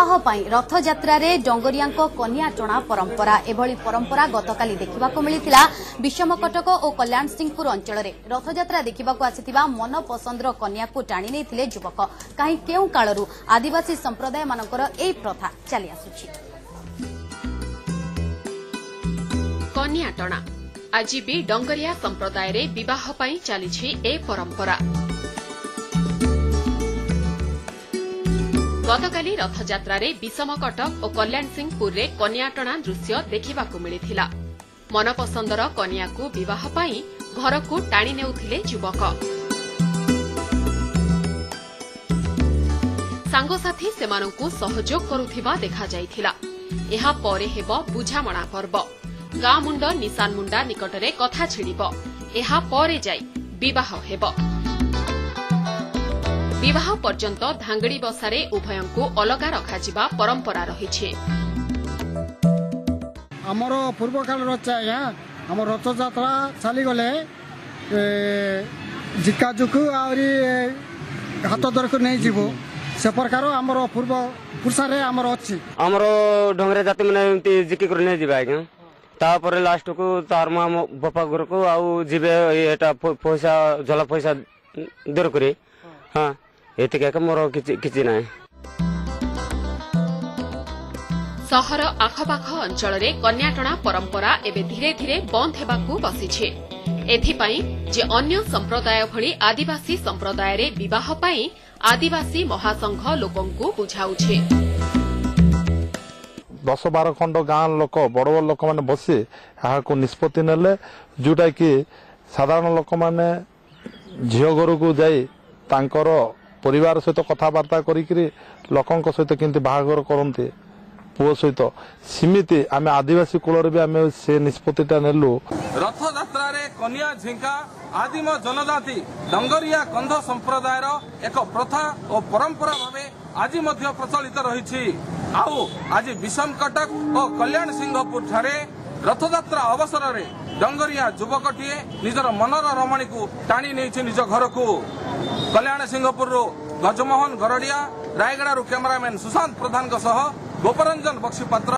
विवाह पाई रथ यात्रा रे डंगरियांको कन्या टणा परंपरा एभली परंपरा गतकाली देखिबाको मिलिथिला विषमकटक और कल्याण सिंहपुर अंचल रे रथ यात्रा देखिबाको आसिथिबा मन पसंदर कन्या को टाणी नेथिले युवक काहे केउ कालरू आदिवासी संप्रदाय मानकर एई प्रथा चली आसुछि। कन्या टणा आज भी डंगरिया संप्रदाय रे विवाह पाई चली ए परंपरा। गतकाली रथयात्रा रे विषमकटक और कल्याण सिंहपुर रे कन्याटणा दृश्य देखिबाकू मिलिथिला। मनपसंदर कन्या को विवाह पाई घर को टाणी नेउथिले युवक। सांगसाथी सेमानंकु सहयोग करुथिबा देखा जाइथिला। एहा परे हेबो बुझामणा पर्व। गाँ मुंड निशान मुंडा निकटरे कथा छिड़िब। एहा परे जाई विवाह हेबो। विवाह पर्यंत धांगड़ी बसारे उभयंकु अलगा रखाजिबा परंपरा रहिछे। आमर पूर्व काल रचा आम रथ यात्रा चली गले जिका जुकु आउरी हाथ दरक नहीं जीवो से प्रकार आमर पूर्व पुरुषारे आमर अछि। आमर ढंगरे जाति माने एमती जिकी कर नहीं जीवा आज्ञा तापर लास्ट को तार मा बापा घर को आउ जीवे एटा पैसा जला पैसा दर करे। हां एतिका मोर किछि नाही। सहर आखपाख अंचल रे कन्याटणा परंपरा एबे धीरे धीरे बंद हेबाकू बसिछे। एथिपाई जे अन्य संप्रदाय भली आदिवासी संप्रदाय रे विवाह पाई आदिवासी महासंघ लोकंकु बुझाउछे। 10-12 खंड गाँ लोक बड़ बड़ लोक मैंने बसी यहाँ निष्पत्ति नेले जोटा कि साधारण लोक मैंने झील घर को जाई तांकर परिवार सहित कथबार्ता करी लोकंक सहित केमती बाहागर करते पुओ सहित सीमिति आम आदिवासी कूल भी आम से निष्पत्तिटा नेलु। रथ यात्रा रे कन्या झिंका आदिम जनजाति डंगरिया कंध संप्रदायर एक प्रथा और परंपरा भावे आज मध्य प्रचलित रही। आज विषमकटक और कल्याण सिंहपुर ठारे रथयात्रा अवसर रे डंगरिया युवकटीए निजर मनर रमणी को टाणी नहीं निज घर को। कल्याण सिंहपुर गजमोहन गरडिया रायगड़ा कैमरामैन सुशांत प्रधान गोपरंजन बक्सीपात्र।